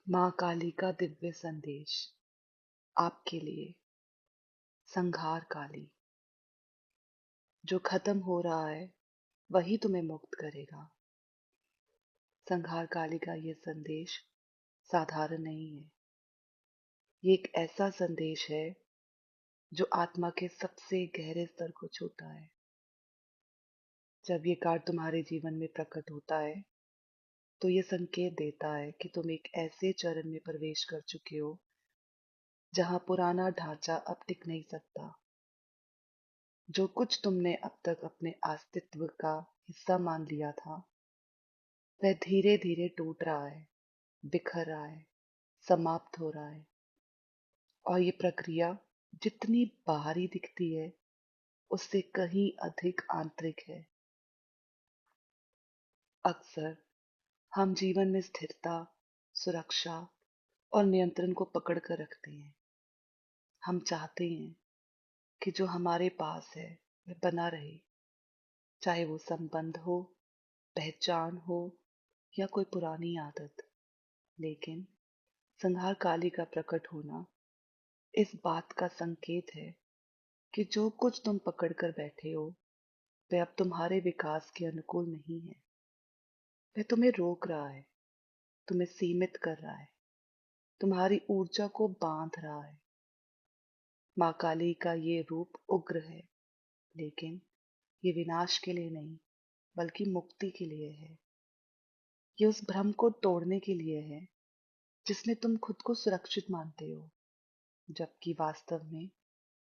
माँ काली का दिव्य संदेश आपके लिए। संहार काली, जो खत्म हो रहा है वही तुम्हें मुक्त करेगा। संहार काली का ये संदेश साधारण नहीं है। ये एक ऐसा संदेश है जो आत्मा के सबसे गहरे स्तर को छूता है। जब ये कार्ड तुम्हारे जीवन में प्रकट होता है तो ये संकेत देता है कि तुम एक ऐसे चरण में प्रवेश कर चुके हो जहां पुराना ढांचा अब टिक नहीं सकता। जो कुछ तुमने अब तक अपने अस्तित्व का हिस्सा मान लिया था वह धीरे धीरे टूट रहा है, बिखर रहा है, समाप्त हो रहा है। और ये प्रक्रिया जितनी बाहरी दिखती है उससे कहीं अधिक आंतरिक है। अक्सर हम जीवन में स्थिरता, सुरक्षा और नियंत्रण को पकड़ कर रखते हैं। हम चाहते हैं कि जो हमारे पास है वह बना रहे, चाहे वो संबंध हो, पहचान हो या कोई पुरानी आदत। लेकिन संहार काली का प्रकट होना इस बात का संकेत है कि जो कुछ तुम पकड़ कर बैठे हो वह अब तुम्हारे विकास के अनुकूल नहीं है। वह तुम्हें रोक रहा है, तुम्हें सीमित कर रहा है, तुम्हारी ऊर्जा को बांध रहा है। माँ काली का ये रूप उग्र है, लेकिन ये विनाश के लिए नहीं बल्कि मुक्ति के लिए है। ये उस भ्रम को तोड़ने के लिए है जिसमें तुम खुद को सुरक्षित मानते हो, जबकि वास्तव में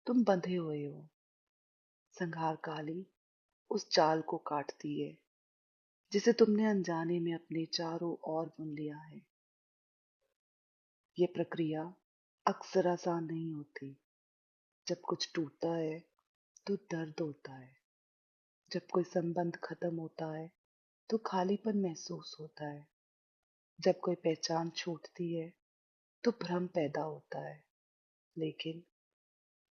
तुम बंधे हुए हो। संहार काली उस जाल को काटती है जिसे तुमने अनजाने में अपने चारों ओर बुन लिया है। ये प्रक्रिया अक्सर आसान नहीं होती। जब कुछ टूटता है तो दर्द होता है। जब कोई संबंध खत्म होता है तो खालीपन महसूस होता है। जब कोई पहचान छूटती है तो भ्रम पैदा होता है। लेकिन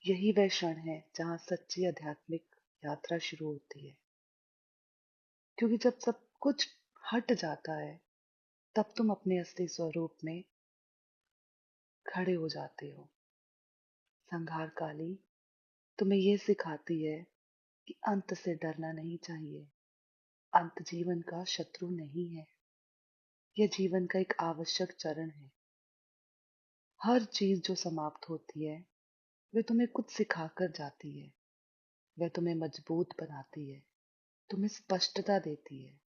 यही वह क्षण है जहां सच्ची आध्यात्मिक यात्रा शुरू होती है। क्योंकि जब सब कुछ हट जाता है तब तुम अपने असली स्वरूप में खड़े हो जाते हो। संहार काली तुम्हें यह सिखाती है कि अंत से डरना नहीं चाहिए। अंत जीवन का शत्रु नहीं है, यह जीवन का एक आवश्यक चरण है। हर चीज जो समाप्त होती है वह तुम्हें कुछ सिखाकर जाती है। वह तुम्हें मजबूत बनाती है, तुम्हें स्पष्टता देती है,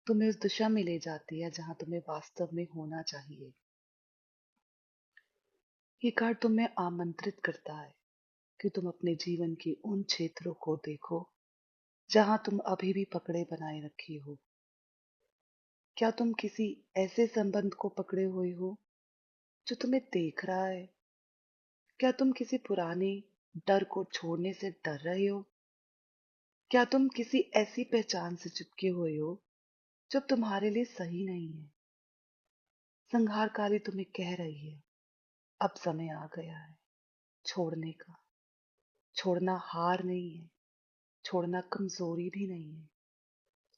तुम्हें उस दिशा में ले जाती है जहां तुम्हें वास्तव में होना चाहिए। ये कार्ड तुम्हें आमंत्रित करता है कि तुम अपने जीवन के उन क्षेत्रों को देखो जहां तुम अभी भी पकड़े बनाए रखे हो। क्या तुम किसी ऐसे संबंध को पकड़े हुए हो जो तुम्हें देख रहा है? क्या तुम किसी पुराने डर को छोड़ने से डर रहे हो? क्या तुम किसी ऐसी पहचान से चिपके हुए हो जो तुम्हारे लिए सही नहीं है? संहारकाली तुम्हें कह रही है, अब समय आ गया है छोड़ने का। छोड़ना हार नहीं है, छोड़ना कमजोरी भी नहीं है,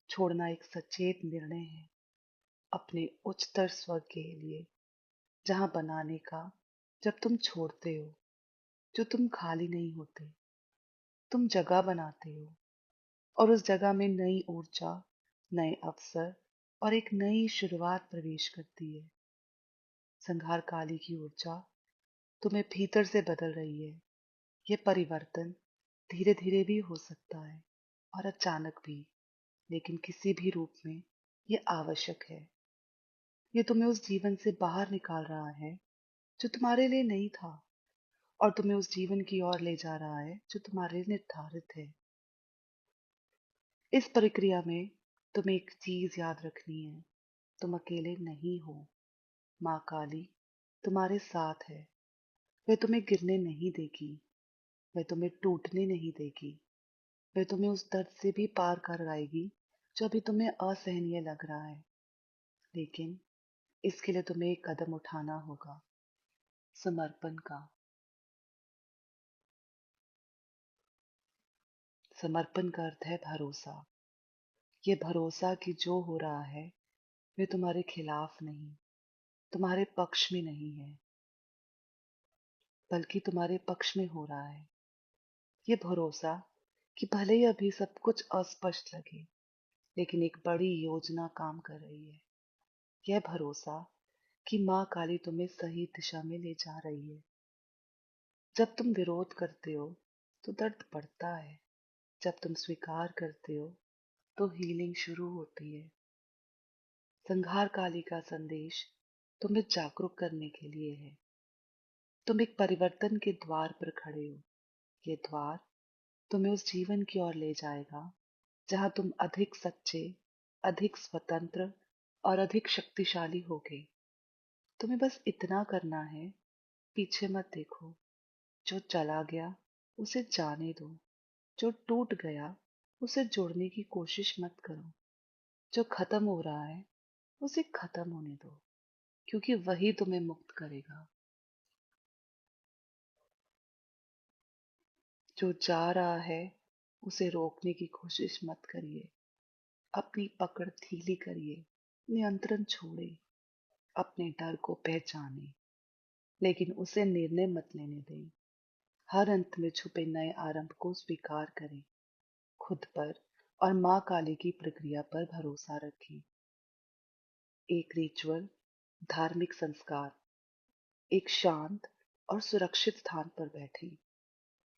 छोड़ना एक सचेत निर्णय है अपने उच्चतर स्वर के लिए। जहां बनाने का, जब तुम छोड़ते हो, जो तुम खाली नहीं होते, तुम जगह बनाते हो और उस जगह में नई ऊर्जा, नए अवसर और एक नई शुरुआत प्रवेश करती है। संहार काली की ऊर्जा तुम्हें भीतर से बदल रही है। ये परिवर्तन धीरे धीरे भी हो सकता है और अचानक भी, लेकिन किसी भी रूप में ये आवश्यक है। ये तुम्हें उस जीवन से बाहर निकाल रहा है जो तुम्हारे लिए नहीं था और तुम्हें उस जीवन की ओर ले जा रहा है जो तुम्हारे लिए निर्धारित है। इस प्रक्रिया में तुम्हें एक चीज याद रखनी है, तुम अकेले नहीं हो। माँ काली तुम्हारे साथ है। वह तुम्हें गिरने नहीं देगी, वह तुम्हें टूटने नहीं देगी। वह तुम्हें उस दर्द से भी पार करवाएगी जो अभी तुम्हें असहनीय लग रहा है। लेकिन इसके लिए तुम्हें एक कदम उठाना होगा, समर्पण का। समर्पण का अर्थ है भरोसा। ये भरोसा कि जो हो रहा है वह तुम्हारे खिलाफ नहीं, तुम्हारे पक्ष में नहीं है, बल्कि तुम्हारे पक्ष में हो रहा है। ये भरोसा कि भले ही अभी सब कुछ अस्पष्ट लगे, लेकिन एक बड़ी योजना काम कर रही है। यह भरोसा कि माँ काली तुम्हें सही दिशा में ले जा रही है। जब तुम विरोध करते हो तो दर्द बढ़ता है, जब तुम स्वीकार करते हो तो हीलिंग शुरू होती है। संहार काली का संदेश तुम्हें जागरूक करने के लिए है। तुम एक परिवर्तन के द्वार पर खड़े हो। ये द्वार तुम्हें उस जीवन की ओर ले जाएगा जहां तुम अधिक सच्चे, अधिक स्वतंत्र और अधिक शक्तिशाली होगे। तुम्हें बस इतना करना है, पीछे मत देखो। जो चला गया उसे जाने दो। जो टूट गया उसे जोड़ने की कोशिश मत करो। जो खत्म हो रहा है उसे खत्म होने दो, क्योंकि वही तुम्हें मुक्त करेगा। जो जा रहा है उसे रोकने की कोशिश मत करिए। अपनी पकड़ ढीली करिए, नियंत्रण छोड़े। अपने डर को पहचाने, लेकिन उसे निर्णय मत लेने दें। हर अंत में छुपे नए आरंभ को स्वीकार करें। खुद पर और माँ काली की प्रक्रिया पर भरोसा रखें। एक रिचुअल, धार्मिक संस्कार। एक शांत और सुरक्षित स्थान पर बैठे।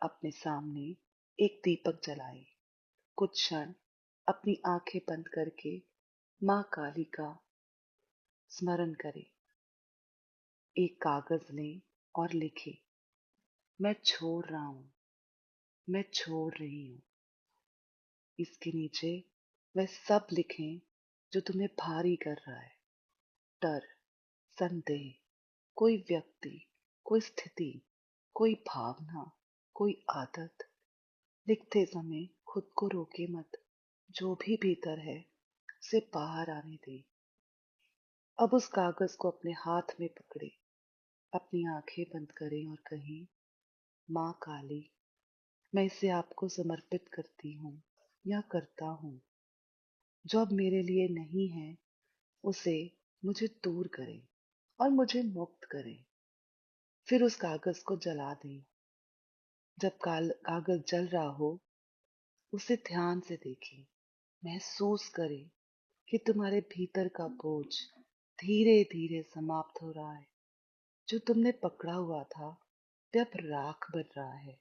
अपने सामने एक दीपक जलाए। कुछ क्षण अपनी आंखें बंद करके माँ काली का स्मरण करें। एक कागज लें और लिखें, मैं छोड़ रहा हूं, मैं छोड़ रही हूं। इसके नीचे वह सब लिखें जो तुम्हें भारी कर रहा है। डर, संदेह, कोई व्यक्ति, कोई स्थिति, कोई भावना, कोई आदत। लिखते समय खुद को रोके मत। जो भी भीतर है उसे बाहर आने दे। अब उस कागज को अपने हाथ में पकड़े, अपनी आंखें बंद करें और कहें, माँ काली, मैं इसे आपको समर्पित करती हूँ या करता हूँ। जो अब मेरे लिए नहीं है उसे मुझे दूर करें और मुझे मुक्त करें। फिर उस कागज को जला दें। जब कागज जल रहा हो उसे ध्यान से देखें। महसूस करें कि तुम्हारे भीतर का बोझ धीरे धीरे समाप्त हो रहा है। जो तुमने पकड़ा हुआ था वह अब राख बन रहा है।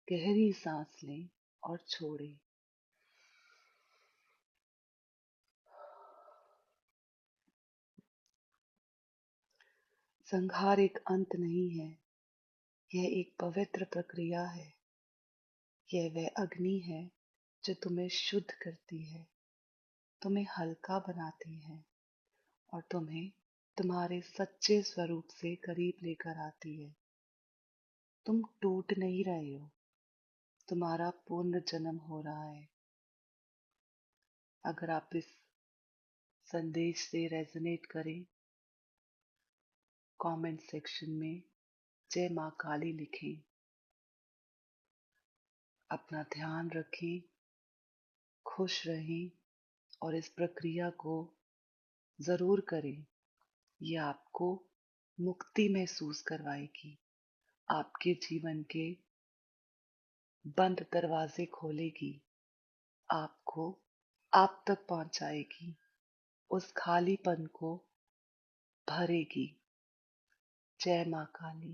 गहरी सांस लें और छोड़ें। संहार एक अंत नहीं है, यह एक पवित्र प्रक्रिया है। यह वह अग्नि है जो तुम्हें शुद्ध करती है, तुम्हें हल्का बनाती है और तुम्हें तुम्हारे सच्चे स्वरूप से करीब लेकर आती है। तुम टूट नहीं रहे हो, तुम्हारा पुनर्जन्म हो रहा है। अगर आप इस संदेश से रेजोनेट करें, कमेंट सेक्शन में जय माँ काली लिखें। अपना ध्यान रखें, खुश रहें और इस प्रक्रिया को जरूर करें। ये आपको मुक्ति महसूस करवाएगी, आपके जीवन के बंद दरवाजे खोलेगी, आपको आप तक पहुंचाएगी, उस खालीपन को भरेगी। जय माँ काली।